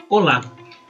Olá!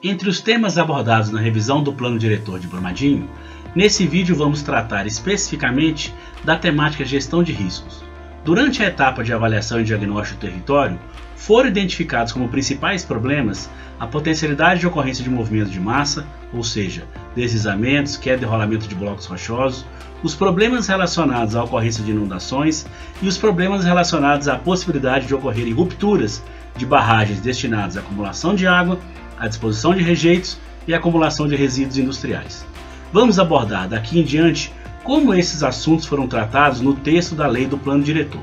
Entre os temas abordados na revisão do Plano Diretor de Brumadinho, nesse vídeo vamos tratar especificamente da temática gestão de riscos. Durante a etapa de avaliação e diagnóstico do território, foram identificados como principais problemas a potencialidade de ocorrência de movimentos de massa, ou seja, deslizamentos, queda e rolamento de blocos rochosos, os problemas relacionados à ocorrência de inundações e os problemas relacionados à possibilidade de ocorrerem rupturas de barragens destinadas à acumulação de água, à disposição de rejeitos e acumulação de resíduos industriais. Vamos abordar daqui em diante como esses assuntos foram tratados no texto da Lei do Plano Diretor.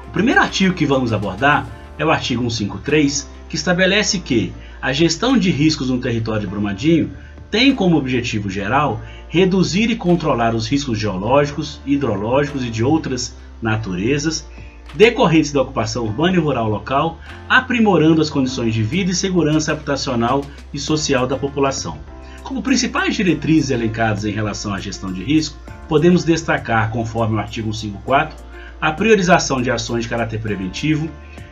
O primeiro artigo que vamos abordar é o artigo 153, que estabelece que a gestão de riscos no território de Brumadinho tem como objetivo geral reduzir e controlar os riscos geológicos, hidrológicos e de outras naturezas decorrentes da ocupação urbana e rural local, aprimorando as condições de vida e segurança habitacional e social da população. Como principais diretrizes elencadas em relação à gestão de risco, podemos destacar, conforme o artigo 154, a priorização de ações de caráter preventivo,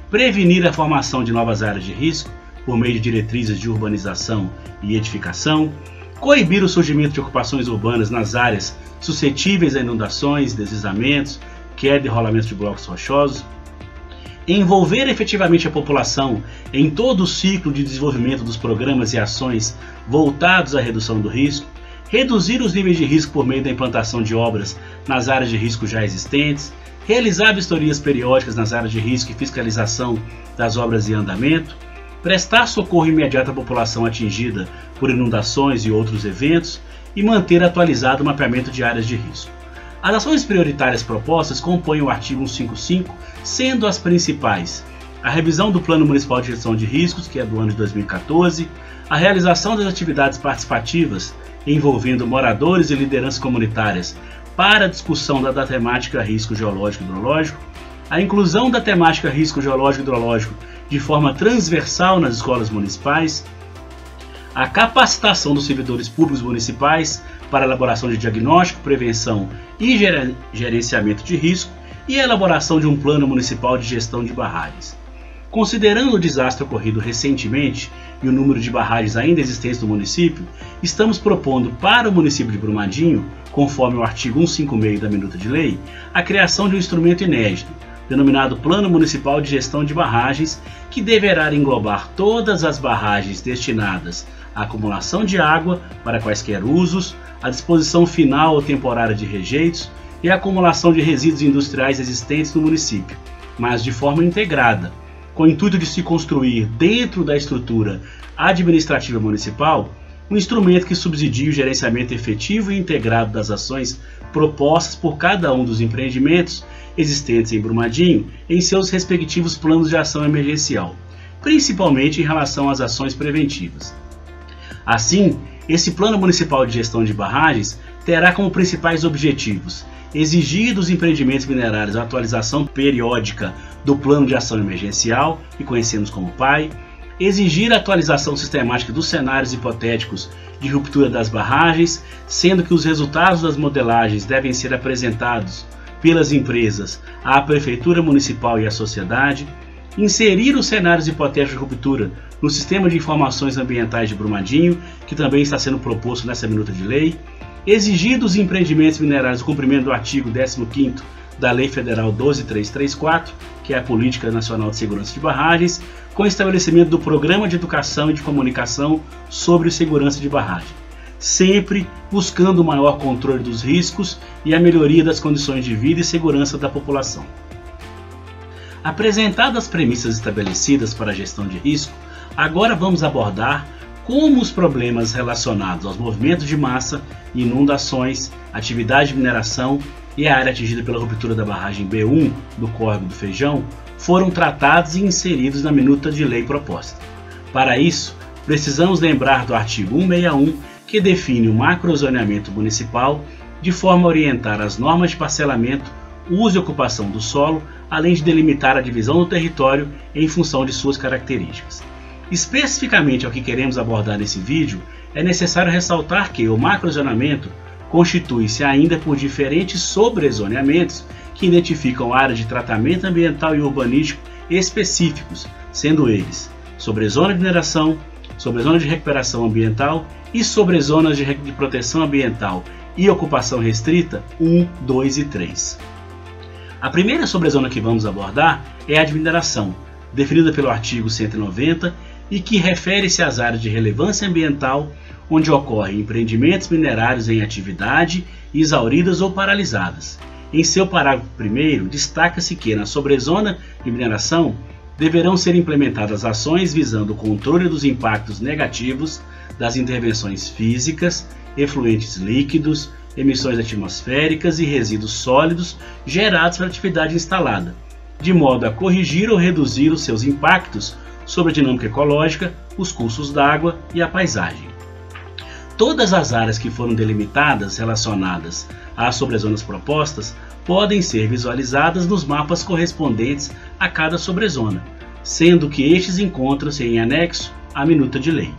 prevenir a formação de novas áreas de risco por meio de diretrizes de urbanização e edificação, coibir o surgimento de ocupações urbanas nas áreas suscetíveis a inundações, deslizamentos, queda e rolamento de blocos rochosos, envolver efetivamente a população em todo o ciclo de desenvolvimento dos programas e ações voltados à redução do risco, reduzir os níveis de risco por meio da implantação de obras nas áreas de risco já existentes, realizar vistorias periódicas nas áreas de risco e fiscalização das obras em andamento, prestar socorro imediato à população atingida por inundações e outros eventos e manter atualizado o mapeamento de áreas de risco. As ações prioritárias propostas compõem o artigo 155, sendo as principais a revisão do Plano Municipal de Gestão de Riscos, que é do ano de 2014, a realização das atividades participativas envolvendo moradores e lideranças comunitárias para a discussão da temática risco geológico e hidrológico, a inclusão da temática risco geológico e hidrológico de forma transversal nas escolas municipais, a capacitação dos servidores públicos municipais para a elaboração de diagnóstico, prevenção e gerenciamento de risco e a elaboração de um plano municipal de gestão de barragens. Considerando o desastre ocorrido recentemente e o número de barragens ainda existentes no município, estamos propondo para o município de Brumadinho, conforme o artigo 156 da Minuta de Lei, a criação de um instrumento inédito, denominado Plano Municipal de Gestão de Barragens, que deverá englobar todas as barragens destinadas à acumulação de água para quaisquer usos, a disposição final ou temporária de rejeitos e a acumulação de resíduos industriais existentes no município, mas de forma integrada, com o intuito de se construir dentro da estrutura administrativa municipal um instrumento que subsidie o gerenciamento efetivo e integrado das ações propostas por cada um dos empreendimentos existentes em Brumadinho em seus respectivos planos de ação emergencial, principalmente em relação às ações preventivas. Assim, esse Plano Municipal de Gestão de Barragens terá como principais objetivos exigir dos empreendimentos minerários a atualização periódica do Plano de Ação Emergencial, que conhecemos como PAI, exigir a atualização sistemática dos cenários hipotéticos de ruptura das barragens, sendo que os resultados das modelagens devem ser apresentados pelas empresas à Prefeitura Municipal e à sociedade, inserir os cenários hipotéticos de ruptura no Sistema de Informações Ambientais de Brumadinho, que também está sendo proposto nessa minuta de lei, exigir dos empreendimentos minerários o cumprimento do artigo 15º da Lei Federal 12.334, que é a Política Nacional de Segurança de Barragens, com estabelecimento do Programa de Educação e de Comunicação sobre Segurança de Barragem, sempre buscando o maior controle dos riscos e a melhoria das condições de vida e segurança da população. Apresentadas as premissas estabelecidas para a gestão de risco, agora vamos abordar como os problemas relacionados aos movimentos de massa, inundações, atividade de mineração e a área atingida pela ruptura da barragem B1 do Córrego do Feijão foram tratados e inseridos na minuta de lei proposta. Para isso, precisamos lembrar do artigo 161, que define o macrozoneamento municipal de forma a orientar as normas de parcelamento, uso e ocupação do solo, além de delimitar a divisão do território em função de suas características. Especificamente ao que queremos abordar nesse vídeo, é necessário ressaltar que o macrozoneamento constitui-se ainda por diferentes sobrezoneamentos que identificam áreas de tratamento ambiental e urbanístico específicos, sendo eles sobrezona de mineração, sobrezona de recuperação ambiental e sobrezonas de proteção ambiental e ocupação restrita 1, 2 e 3. A primeira sobrezona que vamos abordar é a de mineração, definida pelo artigo 190 e que refere-se às áreas de relevância ambiental onde ocorrem empreendimentos minerários em atividade, exauridas ou paralisadas. Em seu parágrafo 1º, destaca-se que na sobrezona de mineração deverão ser implementadas ações visando o controle dos impactos negativos das intervenções físicas, efluentes líquidos, emissões atmosféricas e resíduos sólidos gerados pela atividade instalada, de modo a corrigir ou reduzir os seus impactos sobre a dinâmica ecológica, os cursos d'água e a paisagem. Todas as áreas que foram delimitadas relacionadas às sobrezonas propostas podem ser visualizadas nos mapas correspondentes a cada sobrezona, sendo que estes encontram-se em anexo à minuta de lei.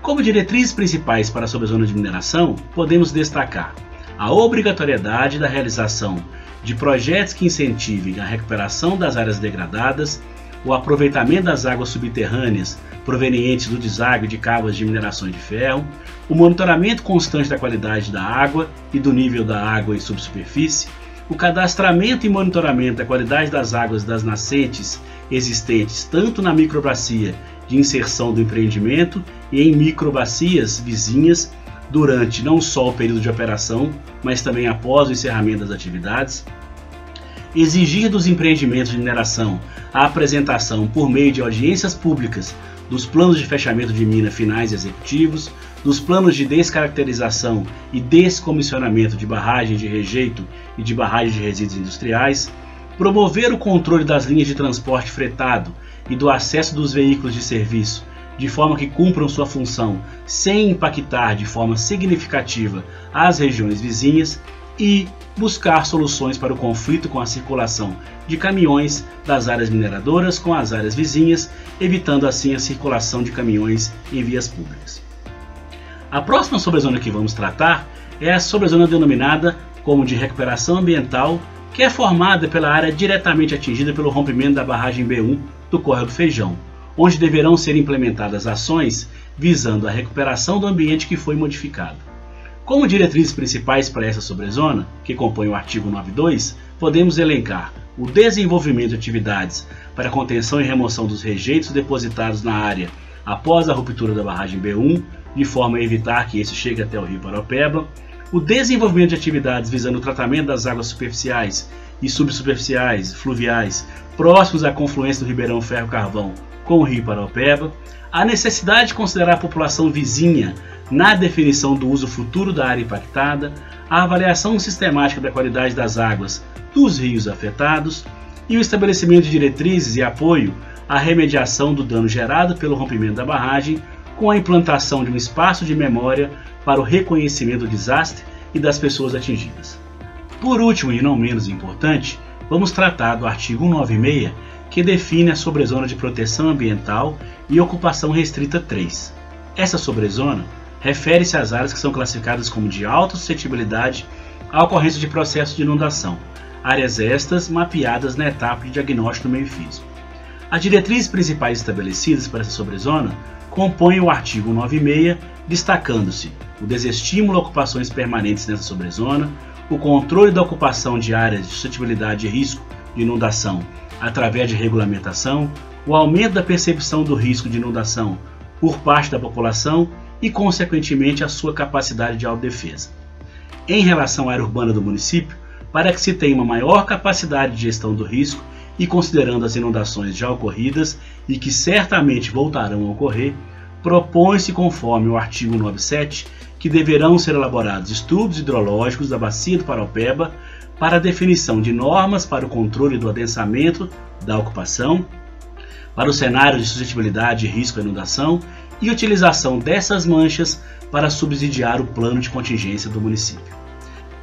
Como diretrizes principais para a sobrezona de mineração, podemos destacar a obrigatoriedade da realização de projetos que incentivem a recuperação das áreas degradadas, o aproveitamento das águas subterrâneas provenientes do deságue de cavas de mineração de ferro, o monitoramento constante da qualidade da água e do nível da água em subsuperfície, o cadastramento e monitoramento da qualidade das águas das nascentes existentes tanto na microbacia de inserção do empreendimento e em microbacias vizinhas durante não só o período de operação, mas também após o encerramento das atividades, exigir dos empreendimentos de mineração a apresentação por meio de audiências públicas dos planos de fechamento de mina finais e executivos, dos planos de descaracterização e descomissionamento de barragens de rejeito e de barragens de resíduos industriais, promover o controle das linhas de transporte fretado e do acesso dos veículos de serviço, de forma que cumpram sua função sem impactar de forma significativa as regiões vizinhas e buscar soluções para o conflito com a circulação de caminhões das áreas mineradoras com as áreas vizinhas, evitando assim a circulação de caminhões em vias públicas. A próxima sobrezona que vamos tratar é a sobrezona denominada como de recuperação ambiental, que é formada pela área diretamente atingida pelo rompimento da barragem B1 do Córrego do Feijão, onde deverão ser implementadas ações visando a recuperação do ambiente que foi modificado. Como diretrizes principais para essa sobrezona, que compõe o artigo 92, podemos elencar o desenvolvimento de atividades para a contenção e remoção dos rejeitos depositados na área após a ruptura da barragem B1, de forma a evitar que esse chegue até o rio Paraopeba, o desenvolvimento de atividades visando o tratamento das águas superficiais e subsuperficiais, fluviais, próximos à confluência do Ribeirão Ferro Carvão com o rio Paraopeba, a necessidade de considerar a população vizinha na definição do uso futuro da área impactada, a avaliação sistemática da qualidade das águas dos rios afetados e o estabelecimento de diretrizes e apoio à remediação do dano gerado pelo rompimento da barragem, com a implantação de um espaço de memória para o reconhecimento do desastre e das pessoas atingidas. Por último e não menos importante, vamos tratar do artigo 196, que define a sobrezona de proteção ambiental e ocupação restrita 3. Essa sobrezona refere-se às áreas que são classificadas como de alta suscetibilidade à ocorrência de processo de inundação, áreas estas mapeadas na etapa de diagnóstico do meio físico. As diretrizes principais estabelecidas para essa sobrezona compõem o artigo 196, destacando-se o desestímulo a ocupações permanentes nessa sobrezona, o controle da ocupação de áreas de suscetibilidade e risco de inundação através de regulamentação, o aumento da percepção do risco de inundação por parte da população e, consequentemente, a sua capacidade de autodefesa. Em relação à área urbana do município, para que se tenha uma maior capacidade de gestão do risco e considerando as inundações já ocorridas e que certamente voltarão a ocorrer, propõe-se, conforme o artigo 97, que deverão ser elaborados estudos hidrológicos da bacia do Paraopeba para a definição de normas para o controle do adensamento da ocupação, para o cenário de suscetibilidade e risco à inundação e utilização dessas manchas para subsidiar o plano de contingência do município.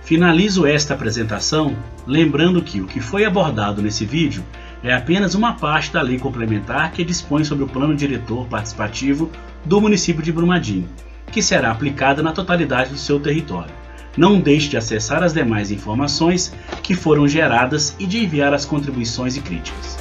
Finalizo esta apresentação lembrando que o que foi abordado nesse vídeo é apenas uma parte da lei complementar que dispõe sobre o plano diretor participativo do município de Brumadinho, que será aplicada na totalidade do seu território. Não deixe de acessar as demais informações que foram geradas e de enviar as contribuições e críticas.